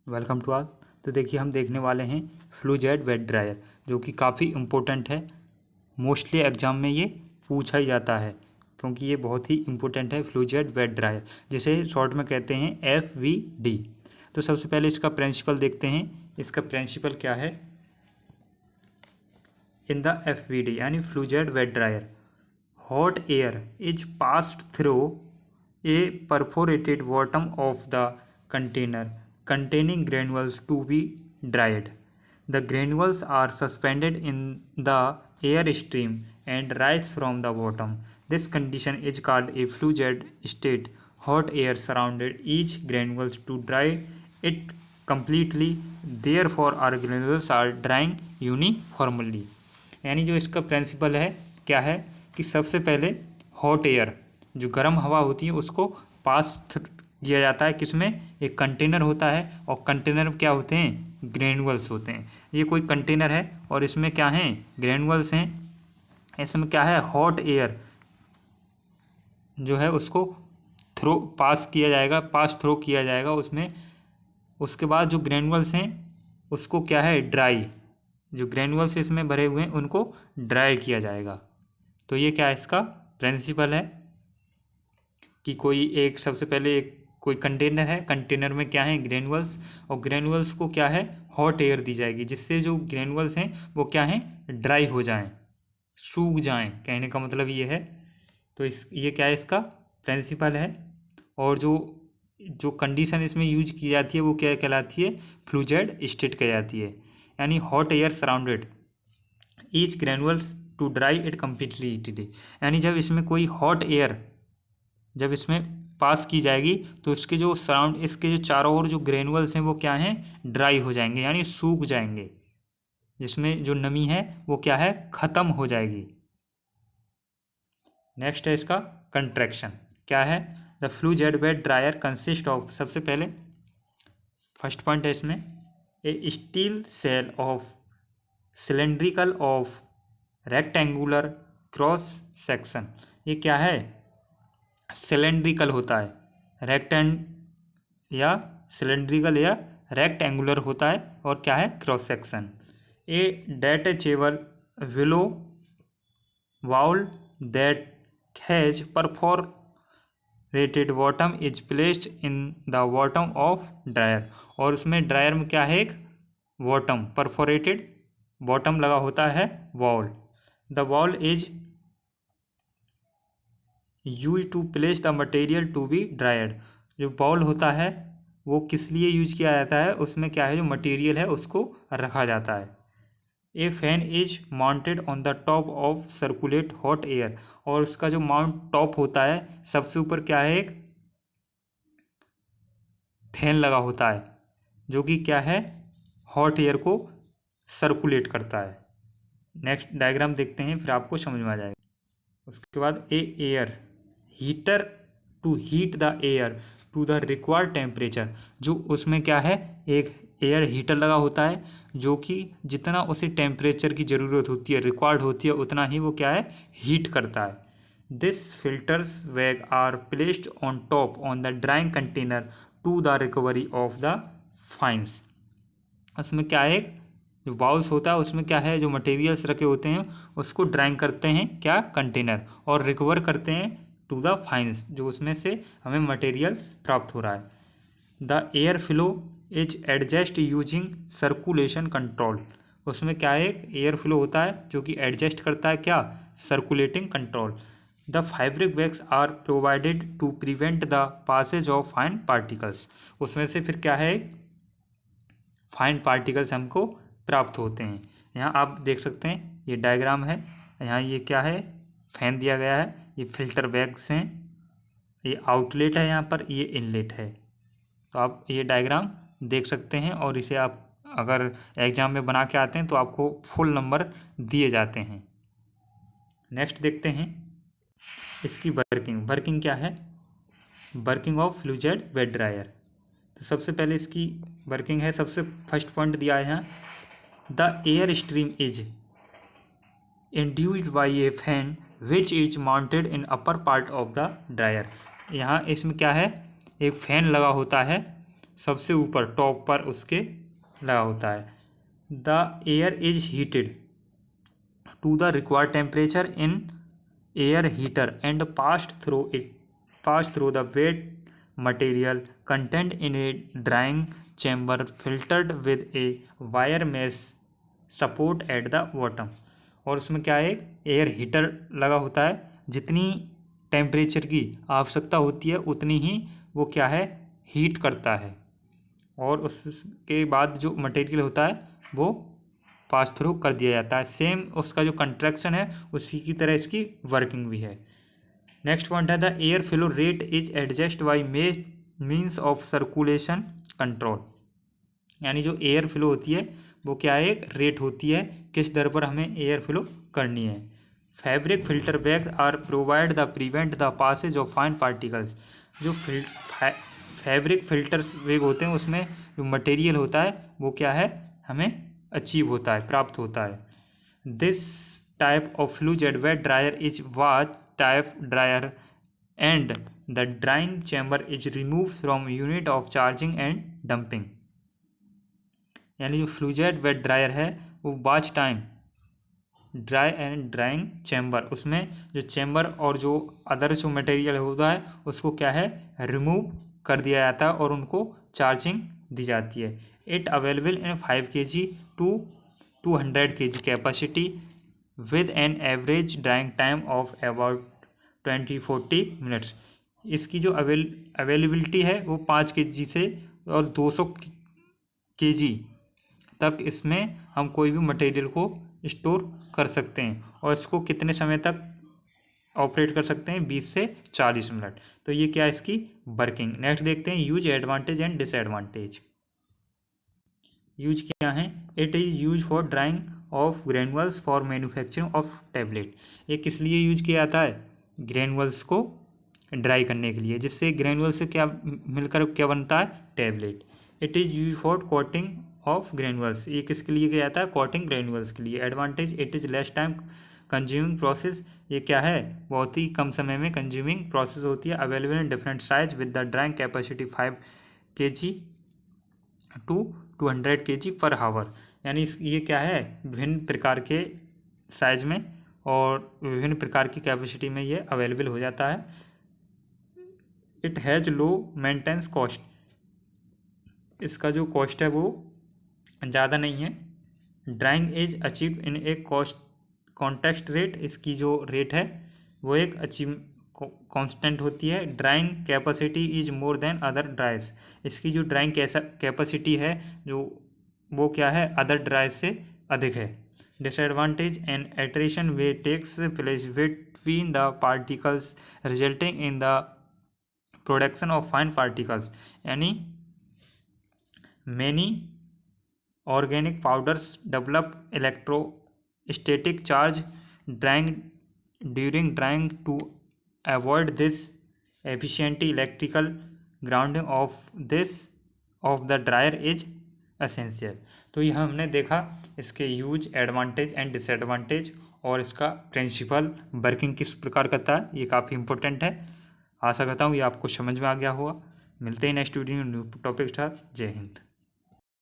Welcome to all. तो देखिए हम देखने वाले हैं फ्लू जेट वेट ड्रायर, जो कि काफ़ी इम्पोर्टेंट है। मोस्टली एग्ज़ाम में ये पूछा ही जाता है क्योंकि ये बहुत ही इम्पोर्टेंट है। फ्लू जेट वेट ड्रायर जिसे शॉर्ट में कहते हैं FVD। तो सबसे पहले इसका प्रिंसिपल देखते हैं। इसका प्रिंसिपल क्या है? इन द FVD यानी flu jet wet dryer, hot air is passed through a perforated bottom of the container containing granules to be dried. The granules are suspended in the air stream and rise from the bottom. This condition is called a flue jet state. Hot air surrounded each granules to dry it completely. Therefore, our granules are drying uniformly. यानी जो इसका principal है क्या है कि सबसे पहले hot air, जो गर्म हवा होती है, उसको पास किया जाता है। किसमें? एक कंटेनर होता है, और कंटेनर में क्या होते हैं? ग्रेनुअल्स होते हैं। ये कोई कंटेनर है और इसमें क्या हैं? ग्रेनुअल्स हैं। इसमें क्या है? हॉट एयर जो है उसको पास थ्रो किया जाएगा उसमें। उसके बाद जो ग्रेनुअल्स हैं उसको क्या है? ड्राई, जो ग्रेनुअल्स इसमें भरे हुए हैं उनको ड्राई किया जाएगा। तो ये क्या है? इसका प्रिंसिपल है कि सबसे पहले कोई कंटेनर है, कंटेनर में क्या है? ग्रेनुअल्स, और ग्रेनुअल्स को क्या है? हॉट एयर दी जाएगी, जिससे जो ग्रेनुअल्स हैं वो क्या हैं? ड्राई हो जाएं, सूख जाएं। कहने का मतलब ये है। तो ये क्या है? इसका प्रिंसिपल है। और जो कंडीशन इसमें यूज की जाती है वो क्या कहलाती है? फ्लू जेट स्टेट कहलाती है। यानी hot air surrounded each granules to dry it completely. यानी जब इसमें कोई हॉट एयर जब इसमें पास की जाएगी तो इसके जो चारों ओर जो ग्रेनुअल्स हैं वो क्या हैं? ड्राई हो जाएंगे, यानी सूख जाएंगे, जिसमें जो नमी है वो क्या है? ख़त्म हो जाएगी। नेक्स्ट है इसका कंट्रैक्शन। क्या है? The flu jet wet dryer consist of, सबसे पहले फर्स्ट पॉइंट है इसमें, a steel shell of cylindrical of rectangular cross section. ये क्या है? सिलेंड्रिकल होता है, सिलेंड्रिकल या रेक्टेंगुलर होता है, और क्या है? Cross section. A detachable willow bowl that has perforated bottom is placed in the bottom of dryer. और उसमें ड्रायर में क्या है? एक बॉटम, परफोरेटेड बॉटम लगा होता है, bowl. The bowl is used to place the material to be dried. जो बाउल होता है वो किस लिए यूज किया जाता है? उसमें क्या है? जो मटेरियल है उसको रखा जाता है। ए fan is mounted on the top of circulate hot air. और उसका जो टॉप होता है, सबसे ऊपर क्या है? एक फैन लगा होता है, जो कि क्या है? हॉट एयर को सर्कुलेट करता है। नेक्स्ट डायग्राम देखते हैं, फिर आपको समझ में आ जाएगा। उसके बाद air heater to heat the air to the required temperature. जो उसमें क्या है? एक एयर हीटर लगा होता है, जो कि जितना उसे टेम्परेचर की ज़रूरत होती है, रिक्वायर्ड होती है, उतना ही वो क्या है? हीट करता है। This filters bag are placed on top on the drying container to the recovery of the fines. उसमें क्या है? जो बाउल्स होता है उसमें क्या है? जो मटेरियल्स रखे होते हैं उसको ड्राइंग करते हैं, क्या? कंटेनर, और रिकवर करते हैं टू द फाइन्स, जो उसमें से हमें मटेरियल्स प्राप्त हो रहा है। The air flow is adjust using circulation control. उसमें क्या है? एयर फ्लो होता है जो कि एडजस्ट करता है, क्या? Circulating control. The fabric bags are provided to prevent the passage of fine particles. उसमें से फिर क्या है? फाइन पार्टिकल्स हमको प्राप्त होते हैं। यहाँ आप देख सकते हैं, ये डायग्राम है। यहाँ ये क्या है? फैन दिया गया है, ये फिल्टर बैग्स हैं, ये आउटलेट है, यहाँ पर ये इनलेट है। तो आप ये डायग्राम देख सकते हैं, और इसे आप अगर एग्ज़ाम में बना के आते हैं तो आपको फुल नंबर दिए जाते हैं। नेक्स्ट देखते हैं इसकी वर्किंग क्या है? Working of flu jet wet dryer. तो सबसे पहले इसकी वर्किंग है, सबसे फर्स्ट पॉइंट दिया है यहाँ, the air stream is induced by A fan which is mounted in upper part of the dryer. यहाँ इसमें क्या है? एक फैन लगा होता है सबसे ऊपर टॉप पर उसके लगा होता है। The air is heated to the required temperature in air heater and pass through the wet material content in a drying chamber filtered with a wire mesh support at the bottom. और उसमें क्या है, air heater लगा होता है, जितनी temperature की आवश्यकता होती है उतनी ही वो क्या है, हीट करता है। और उसके बाद जो मटेरियल होता है वो पास थ्रू कर दिया जाता है। सेम उसका जो कंट्रैक्शन है उसी की तरह इसकी वर्किंग भी है। नेक्स्ट पॉइंट है the air flow rate is adjust by means of circulation control. यानी जो एयर फ्लो होती है वो क्या है, एक रेट होती है किस दर पर हमें एयर फ्लो करनी है। Fabric filter bag are provide the prevent the passage of fine particles. जो फैब्रिक फिल्टर्स बैग होते हैं उसमें जो मटेरियल होता है वो क्या है, हमें अचीव होता है, प्राप्त होता है। This type of flu jet wet dryer is batch type dryer and the drying chamber is remove from unit of charging and dumping. यानी जो फ्लूजेट वेट ड्रायर है वो batch time dry and drying chamber, उसमें जो chamber और जो other जो material होता है उसको क्या है, रिमूव कर दिया जाता है और उनको चार्जिंग दी जाती है। It available in 5 kg to 200 kg capacity with an average drying time of about 20-40 minutes. इसकी जो अवेलेबिलिटी है वो 5 kg से और 200 kg तक इसमें हम कोई भी मटेरियल को स्टोर कर सकते हैं। और इसको कितने समय तक ऑपरेट कर सकते हैं, 20 से 40 मिनट। तो ये क्या है इसकी वर्किंग। नेक्स्ट देखते हैं use, advantage and disadvantage. Use क्या है, it is use for drying of granules for manufacturing of tablet. ये किस लिए यूज किया जाता है, ग्रेनुअल्स को ड्राई करने के लिए, जिससे ग्रेनुअल से क्या मिलकर क्या बनता है, tablet. It is use for coating of granules, ये किसके लिए किया जाता है, कोटिंग ग्रेनुअल्स के लिए। Advantage, it is less time consuming process, ये क्या है, बहुत ही कम समय में कंज्यूमिंग प्रोसेस होती है। Available in different size with the drying capacity 5 kg to 200 kg पर हावर। यानी ये क्या है, विभिन्न प्रकार के साइज में और विभिन्न प्रकार की कैपेसिटी में ये अवेलेबल हो जाता है। It has low maintenance cost, इसका जो कॉस्ट है वो ज़्यादा नहीं है। Drawing is achieve in A context rate, इसकी जो रेट है वो एक अचीव कांस्टेंट होती है। Drawing capacity is more than other ड्राइज, इसकी जो ड्राइंग कैपेसिटी है जो वो क्या है, अदर ड्राइज से अधिक है। Disadvantage, an attrition way takes place between the particles resulting in the production of fine particles. यानी many organic powders develop electrostatic charge during drying to avoid this efficiently electrical grounding of the dryer is essential. तो यह हमने देखा इसके use, advantage and disadvantage और इसका principal working किस प्रकार करता है, ये काफ़ी इंपॉर्टेंट है। आशा करता हूँ ये आपको समझ में आ गया होगा। मिलते हैं नेक्स्ट वीडियो न्यू टॉपिक के साथ। जय हिंद।